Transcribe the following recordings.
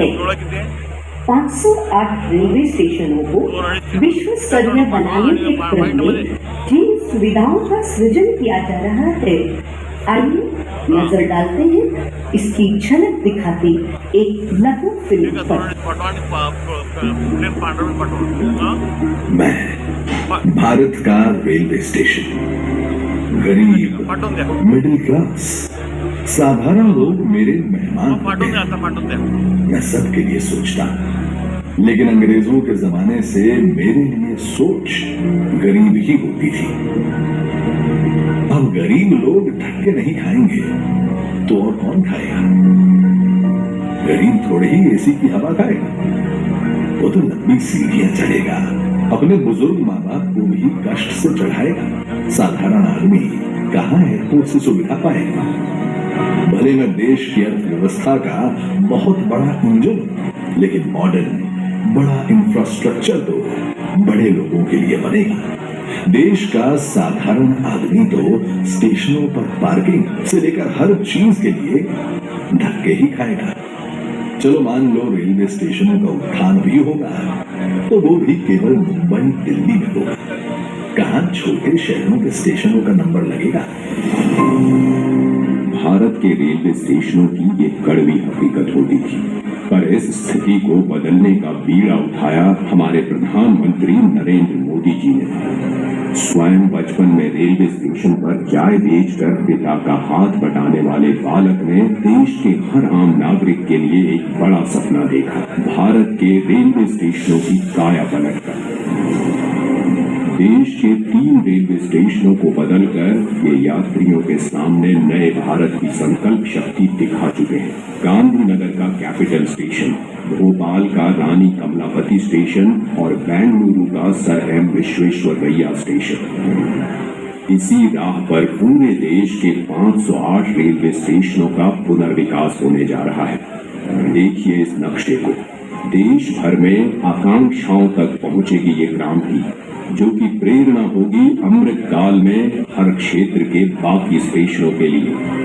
है। 508 रेलवे स्टेशनों को विश्व स्तरीय बनाने के क्रम में जिन सुविधाओं का सृजन किया जा रहा है, आइए नजर डालते हैं इसकी झलक दिखाती एक लघु फिल्म पर। मैं भारत का रेलवे स्टेशन, गरीब, मिडिल क्लास, साधारण लोग मेरे मेहमान होते हैं। मैं सबके लिए सोचता हूं, लेकिन अंग्रेजों के जमाने से मेरे लिए सोच गरीब ही होती थी। अब गरीब लोग ढक के नहीं खाएंगे तो और कौन खाएगा? गरीब थोड़े ही एसी की हवा खाएगा, वो तो लंबी सीढ़ियां चढ़ेगा, अपने बुजुर्ग माँ बाप को भी कष्ट से चढ़ाएगा। साधारण आदमी कहाँ एयरपोर्ट से सुविधा पाएगा? भले मैं देश की अर्थव्यवस्था का बहुत बड़ा इंजन, लेकिन मॉडर्न बड़ा इंफ्रास्ट्रक्चर तो बड़े लोगों के लिए बनेगा। देश का साधारण आदमी तो स्टेशनों पर पार्किंग से लेकर हर चीज के लिए धक्के ही खाएगा। चलो मान लो रेलवे स्टेशनों का उत्थान भी होगा, तो वो भी केवल मुंबई दिल्ली में होगा। कहाँ छोटे शहरों के स्टेशनों का नंबर लगेगा? भारत के रेलवे स्टेशनों की ये कड़वी हकीकत होती थी, पर इस स्थिति को बदलने का बीड़ा उठाया हमारे प्रधानमंत्री नरेंद्र मोदी जी ने। स्वयं बचपन में रेलवे स्टेशन पर चाय बेचकर पिता का हाथ बटाने वाले बालक ने देश के हर आम नागरिक के लिए एक बड़ा सपना देखा, भारत के रेलवे स्टेशनों की काया पलट कर। देश के 3 रेलवे स्टेशनों को बदलकर ये यात्रियों के सामने नए भारत की संकल्प शक्ति दिखा चुके हैं। गांधीनगर का कैपिटल स्टेशन, भोपाल का रानी कमलापति स्टेशन और बेंगलुरु का सर एम विश्वेश्वरैया स्टेशन। इसी राह पर पूरे देश के 508 रेलवे स्टेशनों का पुनर्विकास होने जा रहा है। देखिए इस नक्शे को, देश भर में आकांक्षाओं तक पहुंचेगी ये क्रांति, जो कि प्रेरणा होगी अमृत काल में हर क्षेत्र के बाकी स्टेशनों के लिए।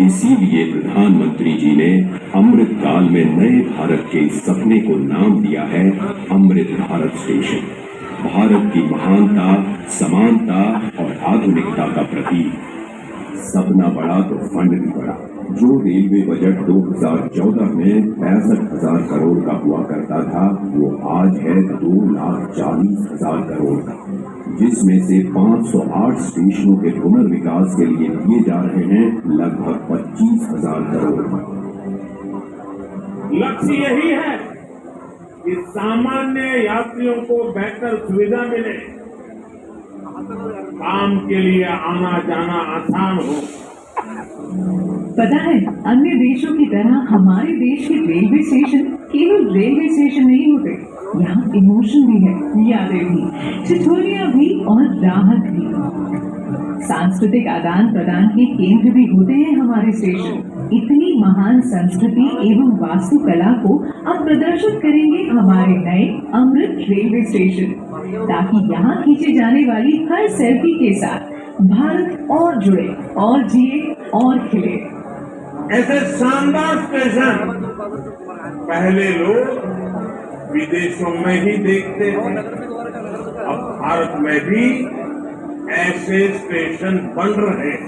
इसीलिए प्रधानमंत्री जी ने अमृत काल में नए भारत के इस सपने को नाम दिया है अमृत भारत स्टेशन। भारत की महानता, समानता और आधुनिकता का प्रतीक। सपना बड़ा तो फंड भी बड़ा। जो रेलवे बजट 2014 में 65,000 करोड़ का हुआ करता था, वो आज है 2,40,000 करोड़ का, जिसमें से 508 स्टेशनों के पुनर्विकास के लिए दिए जा रहे हैं लगभग 25,000 करोड़। लक्ष्य यही है कि सामान्य यात्रियों को बेहतर सुविधा मिले, काम के लिए आना जाना आसान हो। पता है, अन्य देशों की तरह हमारे देश के रेलवे स्टेशन केवल रेलवे स्टेशन नहीं होते, यहाँ इमोशन भी है, यादें भी, ठिठुलियां भी और राहत भी। सांस्कृतिक आदान प्रदान के केंद्र भी होते हैं हमारे स्टेशन। इतनी महान संस्कृति एवं वास्तुकला को अब प्रदर्शित करेंगे हमारे नए अमृत रेलवे स्टेशन, ताकि यहाँ खींचे जाने वाली हर सेल्फी के साथ भारत और जुड़े और जिए और खिले। ऐसे शानदार स्टेशन पहले लोग विदेशों में ही देखते थे, अब भारत में भी ऐसे स्टेशन बन रहे हैं।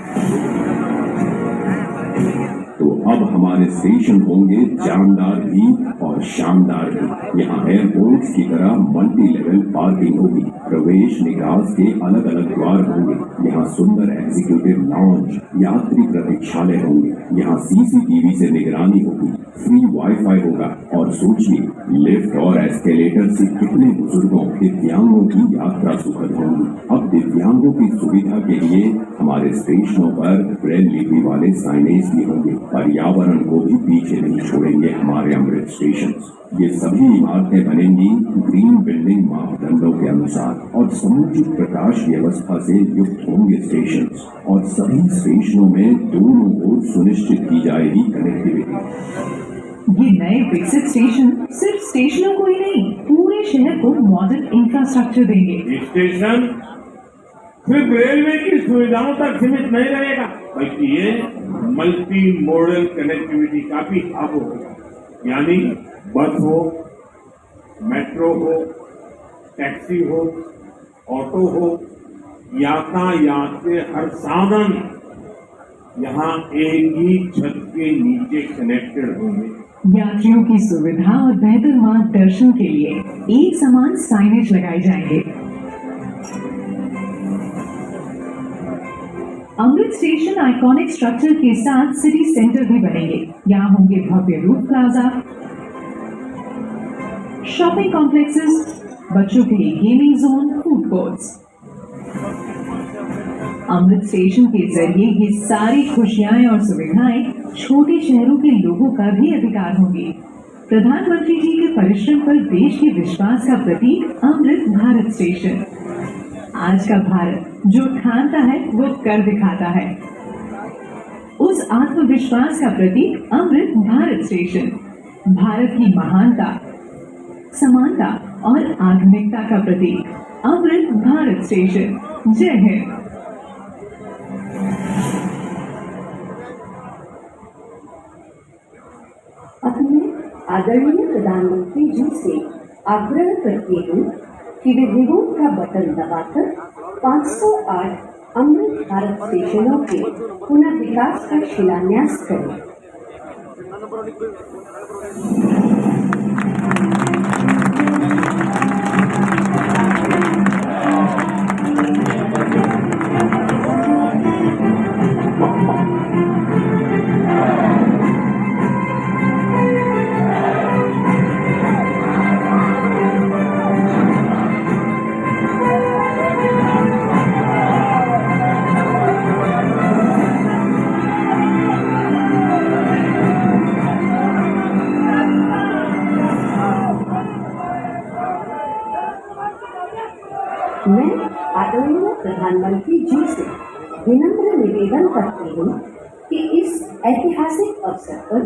तो अब हमारे स्टेशन होंगे जानदार भी और शानदार भी। यहाँ एयरपोर्ट्स की तरह मल्टी लेवल पार्किंग होगी, प्रवेश निकास के अलग अलग द्वार होंगे। यहाँ सुंदर एग्जीक्यूटिव लॉन्ज, यात्री प्रतीक्षालय होंगे। यहाँ सीसीटीवी से निगरानी होगी, फ्री वाईफाई होगा। और सोचिए, लिफ्ट और एस्केलेटर से कितने बुजुर्गों, दिव्यांगों की यात्रा सुखद होगी। अब दिव्यांगों की सुविधा के लिए हमारे स्टेशनों पर ब्रेल लिपि वाले साइनेज भी होंगे। पर्यावरण को भी पीछे नहीं छोड़ेंगे हमारे अमृत स्टेशन। ये सभी इमारतें बनेंगी ग्रीन बिल्डिंग मापदंडों के अनुसार और समुचित प्रकाश व्यवस्था से युक्त होंगे स्टेशन। और सभी स्टेशनों में दोनों ओर सुनिश्चित की जाएगी कनेक्टिविटी। ये नए विकसित स्टेशन सिर्फ स्टेशनों को ही नहीं, पूरे शहर को मॉडर्न इंफ्रास्ट्रक्चर देंगे। स्टेशन सिर्फ रेलवे की सुविधाओं तक सीमित नहीं रहेगा, बल्कि ये मल्टी मॉडल कनेक्टिविटी का भी हब होगा। यानी बस हो, मेट्रो हो, टैक्सी हो, ऑटो हो, यातायात के हर साधन यहाँ एक ही छत के नीचे कनेक्टेड होंगे। यात्रियों की सुविधा और बेहतर मार्गदर्शन के लिए एक समान साइनेज लगाए जाएंगे। अमृत स्टेशन आइकॉनिक स्ट्रक्चर के साथ सिटी सेंटर भी बनेंगे। यहाँ होंगे भव्य रूफ प्लाजा, शॉपिंग कॉम्प्लेक्सेस, बच्चों के लिए गेमिंग जोन, फूड कोर्ट्स। अमृत स्टेशन के जरिए ये सारी खुशियां और सुविधाएं छोटे शहरों के लोगों का भी अधिकार होंगी। प्रधानमंत्री जी के परिश्रम पर देश के विश्वास का प्रतीक अमृत भारत स्टेशन। आज का भारत जो ठानता है वो कर दिखाता है। उस आत्मविश्वास का प्रतीक अमृत भारत स्टेशन। भारत की महानता, समानता और आधुनिकता का प्रतीक अमृत भारत स्टेशन। जय हिंद। अपने आदरणीय प्रधानमंत्री जी से आग्रह करती हूँ कि वे रिमोट का बटन दबाकर 508 अमृत भारत स्टेशनों के पुनः विकास का शिलान्यास करें। मैं आदरणीय प्रधानमंत्री जी से विनम्र निवेदन करती हूँ कि इस ऐतिहासिक अवसर पर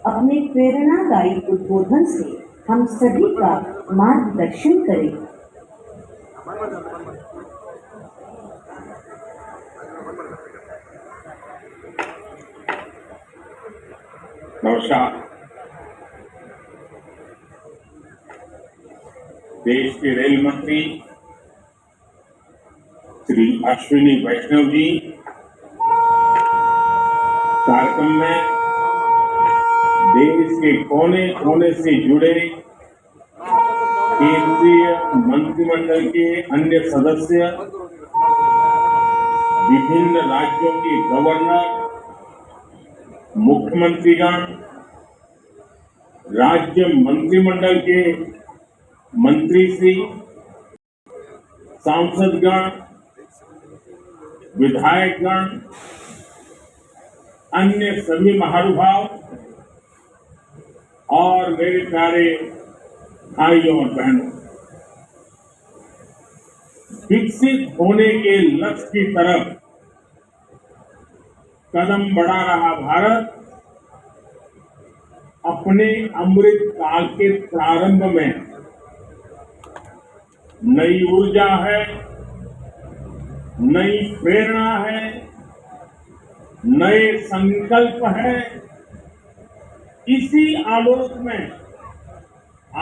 अपने प्रेरणादायी उद्बोधन से हम सभी का मार्गदर्शन करें। नमस्कार। देश के रेल मंत्री श्री अश्विनी वैष्णव जी कार्यक्रम में देश के कोने कोने से जुड़े केंद्रीय मंत्रिमंडल के अन्य सदस्य, विभिन्न राज्यों के गवर्नर, मुख्यमंत्रीगण, राज्य मंत्रिमंडल के मंत्री, सांसदगण, विधायकगण, अन्य सभी महानुभाव और मेरे प्यारे भाइयों और बहनों, विकसित होने के लक्ष्य की तरफ कदम बढ़ा रहा भारत अपने अमृत काल के प्रारंभ में नई ऊर्जा है, नई प्रेरणा है, नए संकल्प है। इसी आलोक में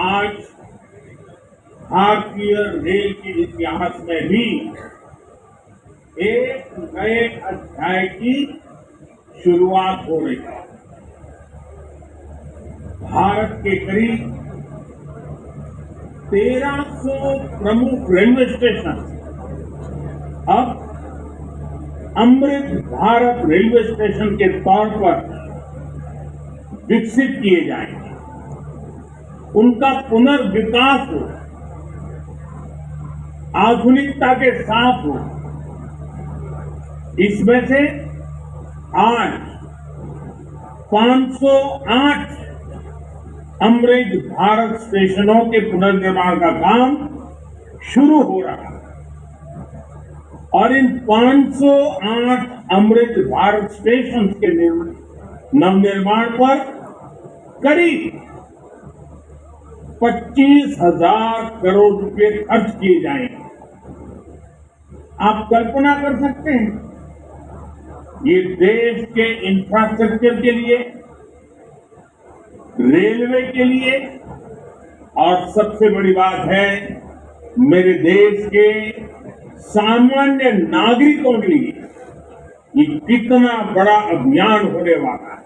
आज भारतीय रेल के इतिहास में भी एक नए अध्याय की शुरुआत हो रही है। भारत के करीब 1300 प्रमुख रेलवे स्टेशन अब अमृत भारत रेलवे स्टेशन के तौर पर विकसित किए जाएंगे। उनका पुनर्विकास हो, आधुनिकता के साथ हो। इसमें से आज 508 अमृत भारत स्टेशनों के पुनर्निर्माण का काम शुरू हो रहा है और इन 508 अमृत भारत स्टेशन के नवनिर्माण पर करीब 25,000 करोड़ रुपए खर्च किए जाएंगे। आप कल्पना कर सकते हैं, ये देश के इंफ्रास्ट्रक्चर के लिए, रेलवे के लिए और सबसे बड़ी बात है मेरे देश के सामान्य नागरिकों के लिए ये कितना बड़ा अभियान होने वाला है।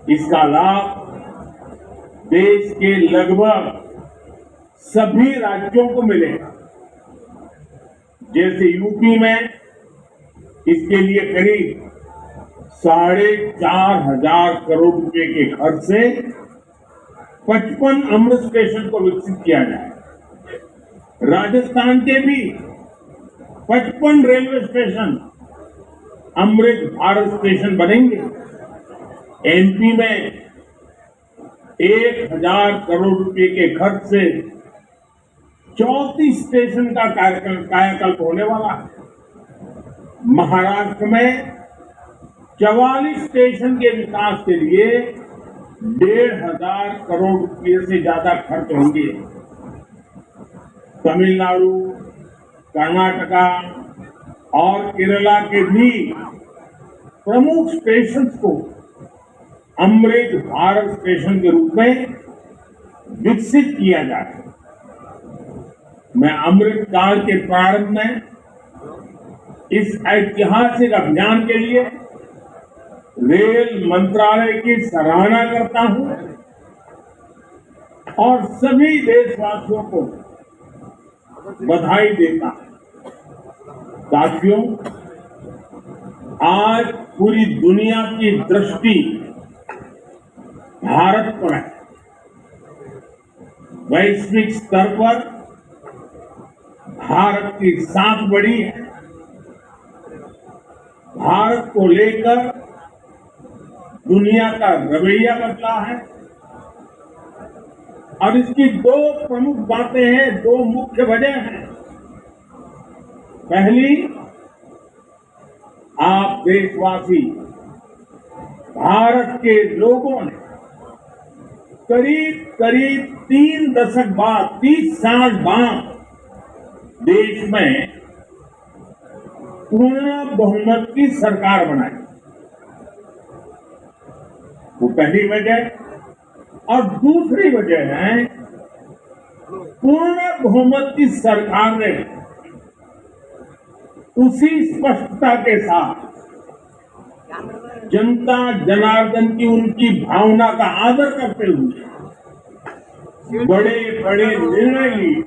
इसका लाभ देश के लगभग सभी राज्यों को मिलेगा। जैसे यूपी में इसके लिए करीब 4,500 करोड़ रुपए के खर्च से 55 अमृत स्टेशन को विकसित किया जाए। राजस्थान के भी 55 railway station Amrit Bharat station बनेंगे। एमपी में 1,000 करोड़ रुपए के खर्च से 34 स्टेशन का कायाकल्प होने वाला है। महाराष्ट्र में 44 स्टेशन के विकास के लिए 1,500 करोड़ रुपए से ज्यादा खर्च होंगे। तमिलनाडु, कर्नाटका और केरला के भी प्रमुख स्टेशन को अमृत भारत स्टेशन के रूप में विकसित किया जाए। मैं अमृत काल के प्रारंभ में इस ऐतिहासिक अभियान के लिए रेल मंत्रालय की सराहना करता हूं और सभी देशवासियों को बधाई देता हूं। साथियों, आज पूरी दुनिया की दृष्टि भारत पर है। वैश्विक स्तर पर भारत की साख बढ़ी है। भारत को लेकर दुनिया का रवैया बदला है और इसकी दो प्रमुख बातें हैं, दो मुख्य वजह हैं। पहली, आप देशवासी, भारत के लोगों ने करीब 3 दशक बाद, 30 साल बाद देश में पूर्ण बहुमत की सरकार बनाई। वो पहली वजह। और दूसरी वजह है, पूर्ण बहुमत की सरकार ने उसी स्पष्टता के साथ जनता जनार्दन की उनकी भावना का आदर करते हुए बड़े बड़े निर्णय लिए,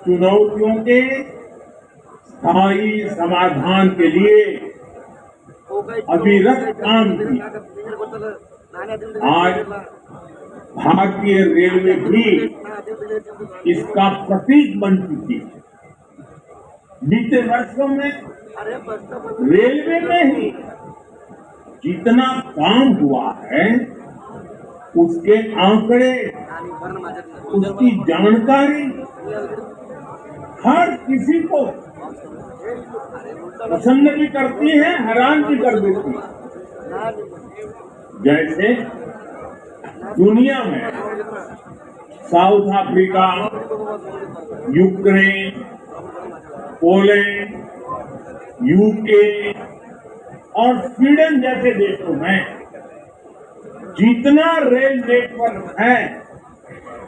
चुनौतियों के स्थायी समाधान के लिए अविरत काम किया। आज भारतीय रेलवे भी इसका प्रतीक बन चुकी है। बीते वर्षों में रेलवे में ही जितना काम हुआ है, उसके आंकड़े, उसकी जानकारी हर किसी को पसंद भी करती है, हैरान भी कर देती है। जैसे दुनिया में south Africa, Ukraine, Poland, UK और स्वीडन जैसे देशों में जितना रेल नेटवर्क है,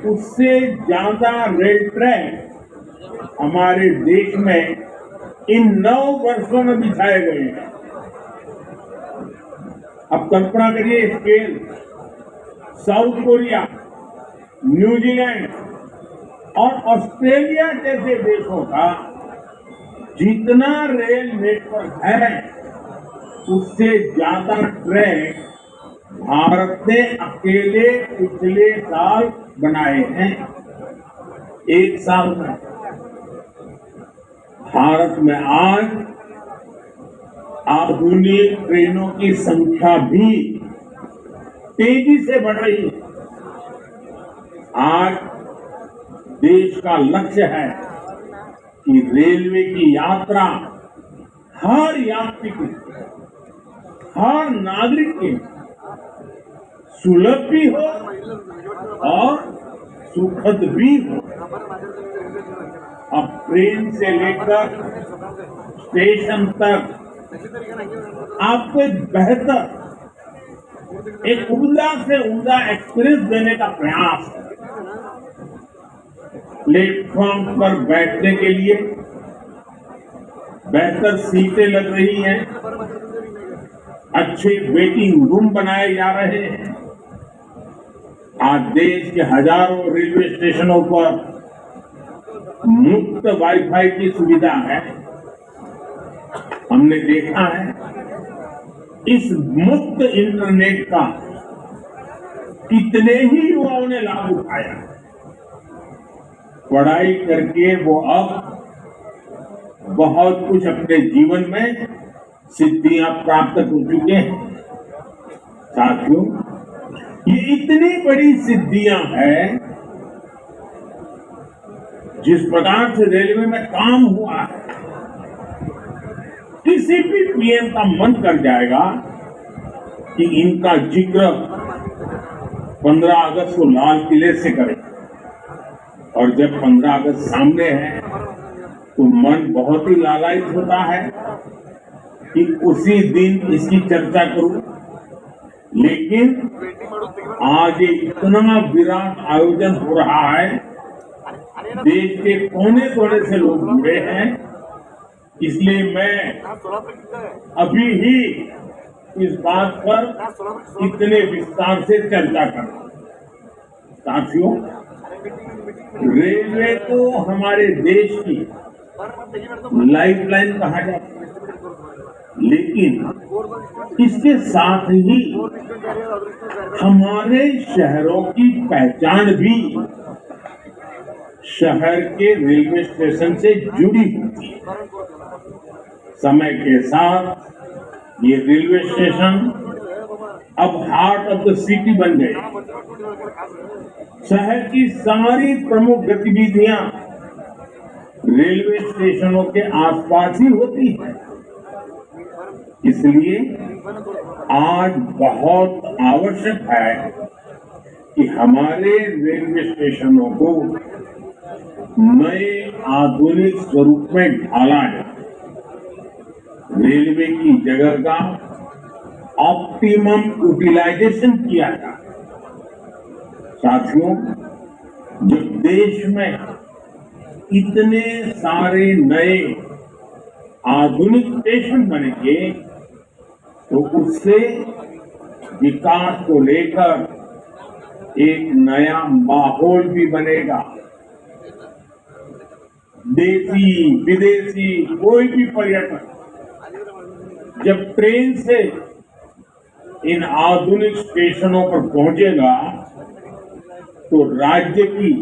उससे ज्यादा रेल ट्रैक हमारे देश में इन 9 वर्षों में बिछाए गए हैं। अब कल्पना करिए स्केल। साउथ कोरिया, न्यूजीलैंड और ऑस्ट्रेलिया जैसे देशों का जितना रेल नेटवर्क है उससे ज्यादा ट्रैक भारत ने अकेले पिछले साल बनाए हैं। एक साल में भारत में आज आधुनिक ट्रेनों की संख्या भी तेजी से बढ़ रही है। आज देश का लक्ष्य है कि रेलवे की यात्रा हर यात्री की, हर नागरिक के सुलभ भी हो और सुखद भी हो। अब ट्रेन से लेकर स्टेशन तक आपको एक बेहतर, एक उम्दा से उम्दा एक्सपीरियंस देने का प्रयास है। प्लेटफॉर्म पर बैठने के लिए बेहतर सीटें लग रही हैं, अच्छे वेटिंग रूम बनाए जा रहे हैं। आज देश के हजारों रेलवे स्टेशनों पर मुफ्त वाईफाई की सुविधा है। हमने देखा है इस मुफ्त इंटरनेट का कितने ही युवाओं ने लाभ उठाया। पढ़ाई करके वो अब बहुत कुछ अपने जीवन में सिद्धियां प्राप्त कर चुके हैं। साथियों, ये इतनी बड़ी सिद्धियां हैं, जिस प्रकार से रेलवे में काम हुआ है, किसी भी पीएम का मन कर जाएगा कि इनका जिक्र 15 अगस्त को लाल किले से करें। और जब 15 अगस्त सामने है तो मन बहुत ही लालायित होता है कि उसी दिन इसकी चर्चा करूं। लेकिन आज ये इतना विराट आयोजन हो रहा है, देश के कोने कोने से लोग जुड़े हैं, इसलिए मैं अभी ही इस बात पर इतने विस्तार से चर्चा कर रहा हूं। साथियों, रेलवे को हमारे देश की लाइफलाइन कहा जाता है, लेकिन इसके साथ ही हमारे शहरों की पहचान भी शहर के रेलवे स्टेशन से जुड़ी होती है। समय के साथ ये रेलवे स्टेशन अब हार्ट ऑफ द सिटी बन गए। शहर की सारी प्रमुख गतिविधियां रेलवे स्टेशनों के आसपास ही होती है। इसलिए आज बहुत आवश्यक है कि हमारे रेलवे स्टेशनों को नए आधुनिक स्वरूप में ढाला जाए। रेलवे की जगह का ऑप्टिमम यूटिलाइजेशन किया जाए। साथियों, जब देश में इतने सारे नए आधुनिक स्टेशन बनेंगे तो उससे विकास को लेकर एक नया माहौल भी बनेगा। देशी विदेशी कोई भी पर्यटक जब ट्रेन से इन आधुनिक स्टेशनों पर पहुंचेगा तो राज्य की,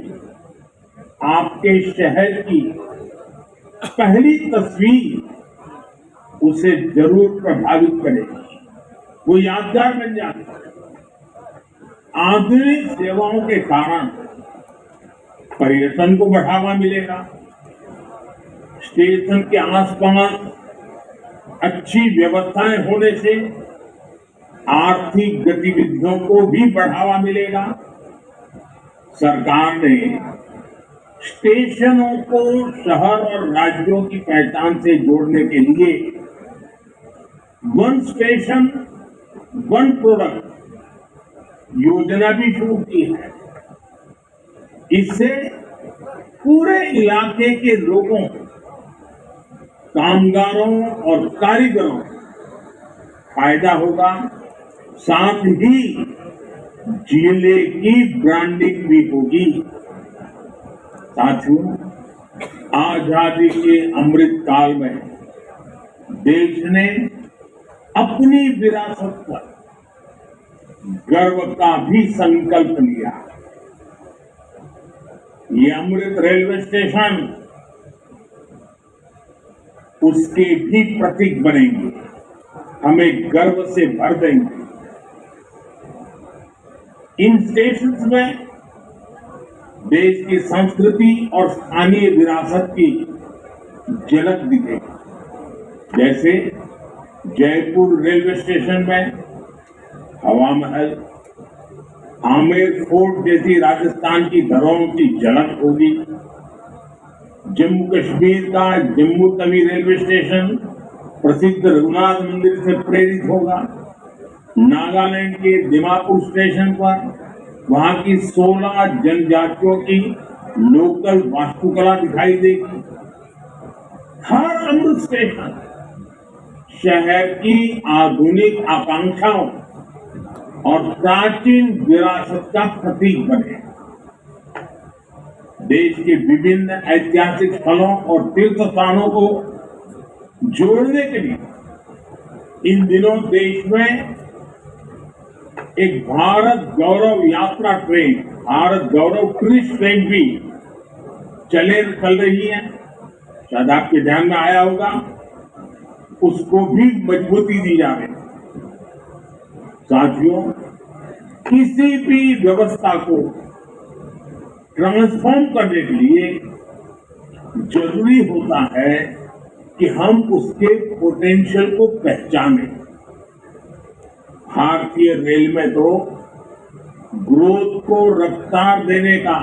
आपके शहर की पहली तस्वीर उसे जरूर प्रभावित करेगी। वो यादगार बन जाता है। आधुनिक सेवाओं के कारण पर्यटन को बढ़ावा मिलेगा। स्टेशन के आसपास अच्छी व्यवस्थाएं होने से आर्थिक गतिविधियों को भी बढ़ावा मिलेगा। सरकार ने स्टेशनों को शहर और राज्यों की पहचान से जोड़ने के लिए वन स्टेशन वन प्रोडक्ट योजना भी शुरू की है। इससे पूरे इलाके के लोगों, कामगारों और कारीगरों फायदा होगा। साथ ही जिले की ब्रांडिंग भी होगी। साथियों, आजादी के अमृत काल में देश ने अपनी विरासत पर गर्व का भी संकल्प लिया। ये अमृत रेलवे स्टेशन उसके भी प्रतीक बनेंगे, हमें गर्व से भर देंगे। इन स्टेशंस में देश की संस्कृति और स्थानीय विरासत की झलक दिखेगी। जैसे जयपुर रेलवे स्टेशन में हवा महल, आमेर फोर्ट जैसी राजस्थान की धरोहरों की झलक होगी। जम्मू कश्मीर का जम्मू तवी रेलवे स्टेशन प्रसिद्ध रघुनाथ मंदिर से प्रेरित होगा। नागालैंड के दिमापुर स्टेशन पर वहां की 16 जनजातियों की लोकल वास्तुकला दिखाई देगी। हर अमृत स्टेशन शहर की आधुनिक आकांक्षाओं और प्राचीन विरासत का प्रतीक बने। देश के विभिन्न ऐतिहासिक स्थलों और तीर्थ स्थानों को जोड़ने के लिए इन दिनों देश में एक भारत गौरव यात्रा ट्रेन, भारत गौरव क्रूज ट्रेन भी चल रही है। शायद आपके ध्यान में आया होगा, उसको भी मजबूती दी जा रही है। साथियों, किसी भी व्यवस्था को ट्रांसफॉर्म करने के लिए जरूरी होता है कि हम उसके पोटेंशियल को पहचानें। भारतीय रेल में तो ग्रोथ को रफ्तार देने का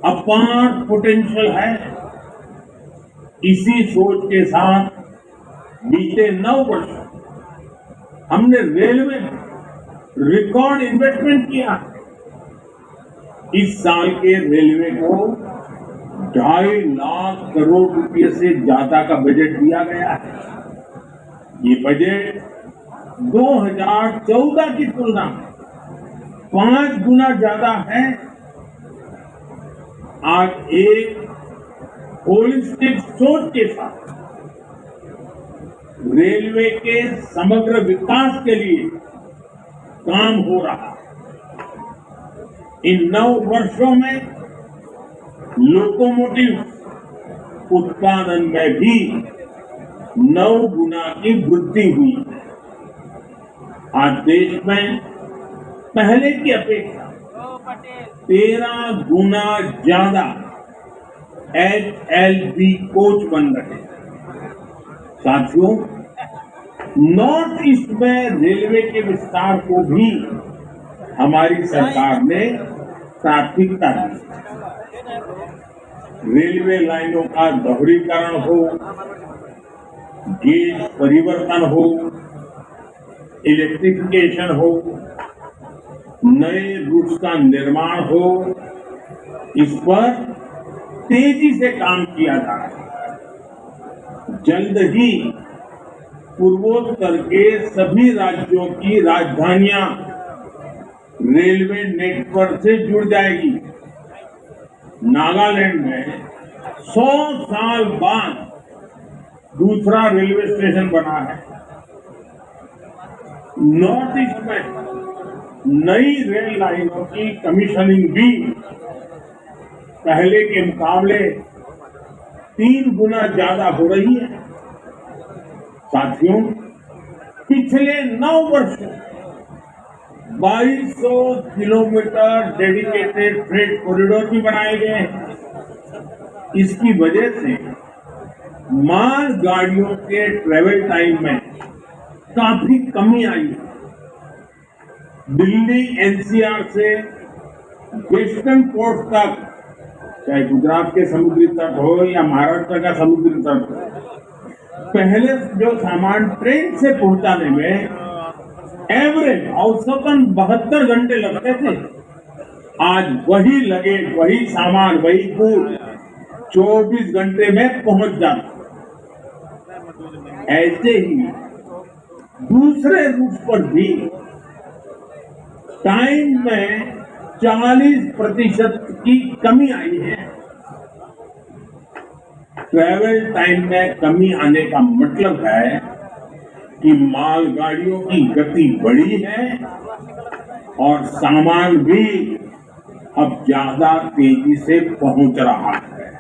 अपार पोटेंशियल है। इसी सोच के साथ बीते 9 वर्ष हमने रेलवे में रिकॉर्ड इन्वेस्टमेंट किया। इस साल के रेलवे को 2.5 लाख करोड़ रुपए से ज्यादा का बजट दिया गया है। ये बजट 2014 की तुलना में 5 गुना ज्यादा है। आज एक होलिस्टिक सोच के साथ रेलवे के समग्र विकास के लिए काम हो रहा है। इन 9 वर्षों में लोकोमोटिव उत्पादन में भी 9 गुना की वृद्धि हुई है। आज देश में पहले की अपेक्षा 13 गुना ज्यादा HLB कोच बन रहे हैं। साथियों, नॉर्थ ईस्ट में रेलवे के विस्तार को भी हमारी सरकार ने प्राथमिकता दी। रेलवे लाइनों का दोहरीकरण हो, गेज परिवर्तन हो, इलेक्ट्रिफिकेशन हो, नए रूट्स का निर्माण हो, इस पर तेजी से काम किया जा रहा है। जल्द ही पूर्वोत्तर के सभी राज्यों की राजधानियां रेलवे नेटवर्क से जुड़ जाएगी। नागालैंड में 100 साल बाद दूसरा रेलवे स्टेशन बना है। नॉर्थ ईस्ट में नई रेल लाइनों की कमीशनिंग भी पहले के मुकाबले 3 गुना ज्यादा हो रही है। साथियों, पिछले 9 वर्षों 2200 किलोमीटर डेडिकेटेड फ्रेट कॉरिडोर भी बनाए गए हैं। इसकी वजह से माल गाड़ियों के ट्रेवल टाइम में काफी कमी आई है। दिल्ली NCR से वेस्टर्न पोर्ट तक, चाहे गुजरात के समुद्री तट हो या महाराष्ट्र का समुद्री तट हो, पहले जो सामान ट्रेन से पहुंचाने में एवरेज औसतन 72 घंटे लगते थे, आज वही लगेज, वही सामान, वही फूड 24 घंटे में पहुंच जाता। ऐसे ही दूसरे रूट पर भी टाइम में 40% की कमी आई है। ट्रैवल टाइम में कमी आने का मतलब है कि मालगाड़ियों की गति बढ़ी है और सामान भी अब ज्यादा तेजी से पहुंच रहा है।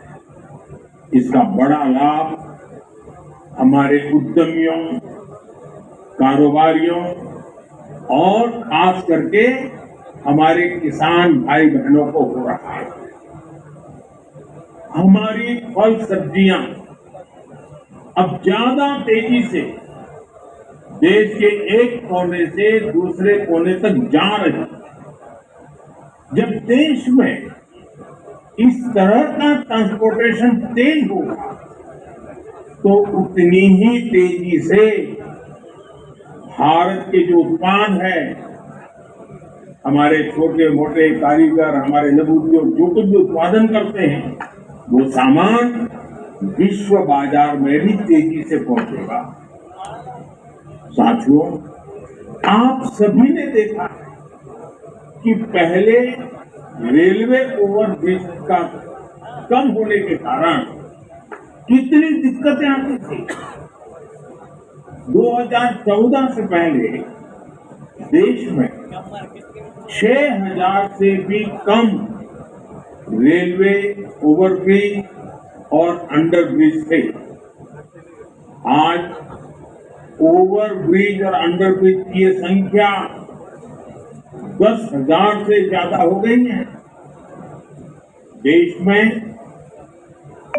इसका बड़ा लाभ हमारे उद्यमियों, कारोबारियों और खास करके हमारे किसान भाई बहनों को हो रहा है। हमारी फल सब्जियां अब ज्यादा तेजी से देश के एक कोने से दूसरे कोने तक जा रही है। जब देश में इस तरह का ट्रांसपोर्टेशन तेज होगा तो उतनी ही तेजी से भारत के जो उत्पाद है, हमारे छोटे मोटे कारीगर, हमारे लघु उद्योग जो कुछ भी उत्पादन करते हैं, वो सामान विश्व बाजार में भी तेजी से पहुंचेगा। साथियों, आप सभी ने देखा कि पहले रेलवे ओवरब्रिज का कम होने के कारण कितनी दिक्कतें आती थी। 2014 से पहले देश में 6000 से भी कम रेलवे ओवरब्रिज और अंडरब्रिज थे। आज ओवरब्रिज और अंडरब्रिज की ये संख्या 10,000 से ज्यादा हो गई है। देश में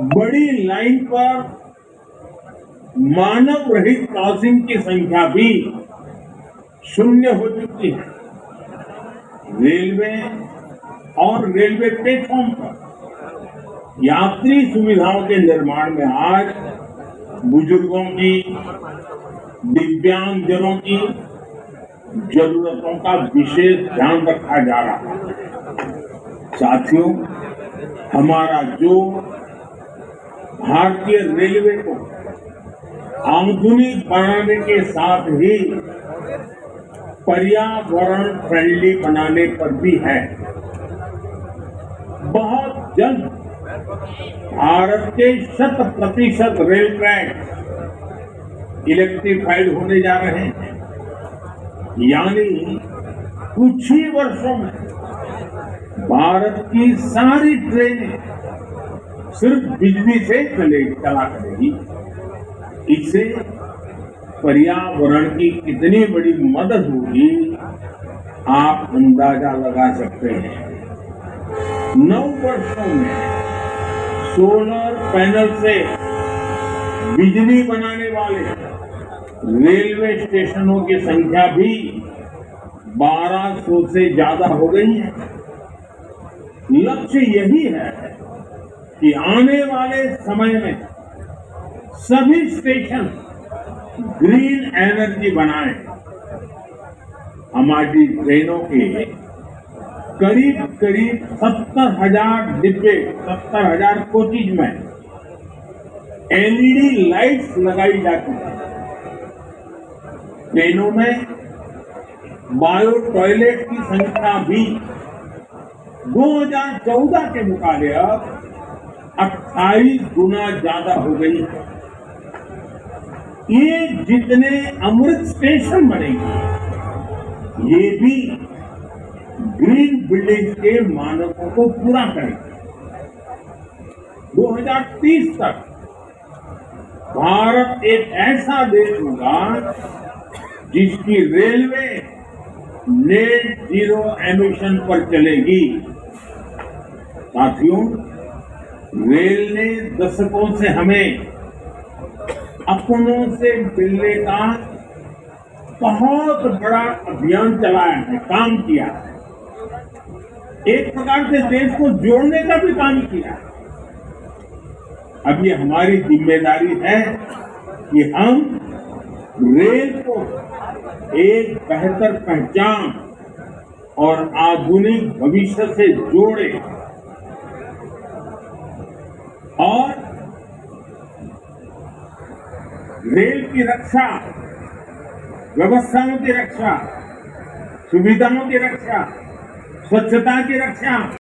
बड़ी लाइन पर मानव रहित क्रॉसिंग की संख्या भी शून्य हो चुकी है। रेलवे और रेलवे प्लेटफॉर्म पर यात्री सुविधाओं के निर्माण में आज बुजुर्गों की, दिव्यांगजनों की जरूरतों का विशेष ध्यान रखा जा रहा है। साथियों, हमारा जो भारतीय रेलवे को आधुनिक बनाने के साथ ही पर्यावरण फ्रेंडली बनाने पर भी है। बहुत जल्द भारत के 100% रेल ट्रैक इलेक्ट्रिफाइड होने जा रहे हैं। यानी कुछ ही वर्षों में भारत की सारी ट्रेनें सिर्फ बिजली से चला करेगी। इससे पर्यावरण की कितनी बड़ी मदद होगी, आप अंदाजा लगा सकते हैं। 9 वर्षों में सोलर पैनल से बिजली बनाने वाले रेलवे स्टेशनों की संख्या भी 1200 से ज्यादा हो गई है। लक्ष्य यही है कि आने वाले समय में सभी स्टेशन ग्रीन एनर्जी बनाएं। हमारी ट्रेनों के करीब 70,000 डिब्बे, 70,000 कोचेज में एलईडी लाइट्स लगाई जाती हैं। ट्रेनों में बायो टॉयलेट की संख्या भी 2014 के मुकाबले अब 28 गुना ज्यादा हो गई है। ये जितने अमृत स्टेशन बनेंगे, ये भी ग्रीन बिल्डिंग के मानकों को पूरा करेंगे। 2030 तक भारत एक ऐसा देश होगा जिसकी रेलवे नेट जीरो एमिशन पर चलेगी। साथियों, रेल ने दशकों से हमें अपनों से मिलने का बहुत बड़ा अभियान चलाया है, काम किया है। एक प्रकार से देश को जोड़ने का भी काम किया है। अब ये हमारी जिम्मेदारी है कि हम रेल को एक बेहतर पहचान और आधुनिक भविष्य से जोड़े और रेल की रक्षा, व्यवस्थाओं की रक्षा, सुविधाओं की रक्षा, स्वच्छता की रक्षा,